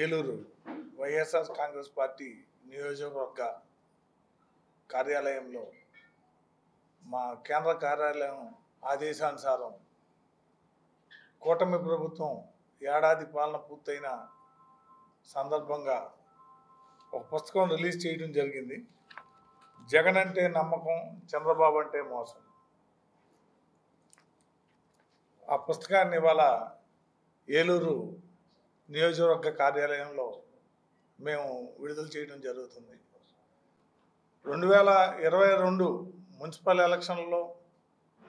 Eluru YSR Congress party నియోజకవర్గ కార్యాలయంలో మా కేంద్ర కార్యాలయం ఆదేశానుసారం కూటమి ప్రభుత్వం ఏడాది పాలన పూర్తయిన సందర్భంగా ఒక పుస్తకం రిలీజ్ చేయడం జరిగింది. జగన్ అంటే నమ్మకం, చంద్రబాబు అంటే మోసం. ఆ పుస్తకాన్ని ఇవాళ ఏలూరు నియోజకవర్గ కార్యాలయంలో మేము విడుదల చేయడం జరుగుతుంది. 2022 మున్సిపల్ ఎలక్షన్లో,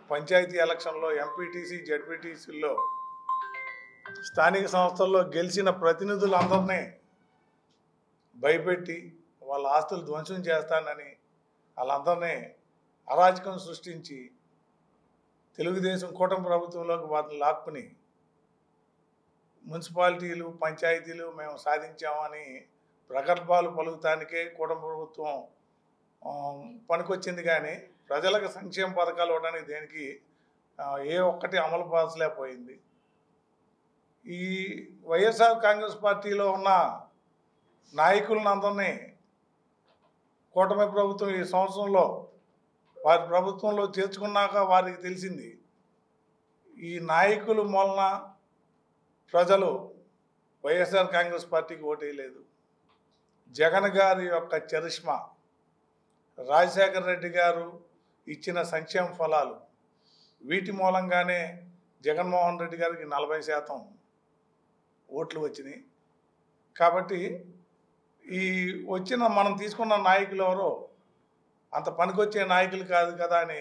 పంచాయతీ ఎలక్షన్లో, ఎంపీటీసీ, జడ్పీటీసీల్లో, స్థానిక సంస్థల్లో గెలిచిన ప్రతినిధులందరినీ భయపెట్టి వాళ్ళ ఆస్తులు ధ్వంసం చేస్తానని వాళ్ళందరినీ అరాచకం సృష్టించి తెలుగుదేశం కూటమి ప్రభుత్వంలోకి వాటిని లాక్కుని మున్సిపాలిటీలు, పంచాయతీలు మేము సాధించామని ప్రగల్భాలు పలుకుతానికే కూటమి ప్రభుత్వం పనికొచ్చింది. కానీ ప్రజలకు సంక్షేమ పథకాలు ఇవ్వడానికి దేనికి ఏ ఒక్కటి అమలు పరచలేకపోయింది. ఈ వైఎస్ఆర్ కాంగ్రెస్ పార్టీలో ఉన్న నాయకులను అందరినీ కూటమి ప్రభుత్వం ఈ సంవత్సరంలో వారి ప్రభుత్వంలో చేర్చుకున్నాక వారికి తెలిసింది ఈ నాయకుల మూలన ప్రజలు వైఎస్ఆర్ కాంగ్రెస్ పార్టీకి ఓటేయలేదు. జగన్ గారి యొక్క చరిష్మా, రాజశేఖర రెడ్డి గారు ఇచ్చిన సంక్షేమ ఫలాలు, వీటి మూలంగానే జగన్మోహన్ రెడ్డి గారికి 40% ఓట్లు వచ్చినాయి. కాబట్టి ఈ వచ్చిన మనం తీసుకున్న నాయకులు ఎవరో అంత పనికొచ్చే నాయకులు కాదు కదా అని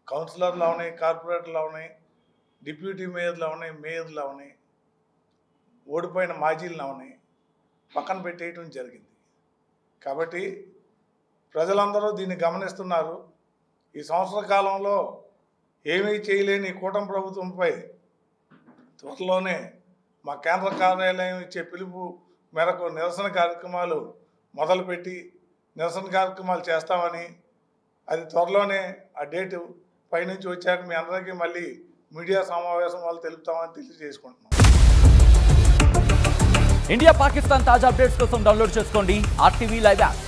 కౌన్సిలర్లు అవనాయి, కార్పొరేటర్లు అవనాయి, డిప్యూటీ మేయర్లు అవనాయి, మేయర్లు అవనాయి, ఓడిపోయిన మాజీలు అవనాయి పక్కన పెట్టేయటం జరిగింది. కాబట్టి ప్రజలందరూ దీన్ని గమనిస్తున్నారు. ఈ సంవత్సర కాలంలో ఏమీ చేయలేని కూటమి ప్రభుత్వంపై త్వరలోనే మా కేంద్ర కార్యాలయం ఇచ్చే పిలుపు మేరకు నిరసన కార్యక్రమాలు మొదలుపెట్టి నిరసన కార్యక్రమాలు చేస్తామని, అది త్వరలోనే ఆ డేటు పైనుంచి వచ్చాక మీ అందరికీ మళ్ళీ మీడియా సమావేశం వాళ్ళు తెలుపుతామని తెలియజేసుకుంటున్నాం. ఇండియా పాకిస్తాన్ తాజా అప్డేట్స్ కోసం డౌన్లోడ్ చేసుకోండి RTV లైవ్ యాప్.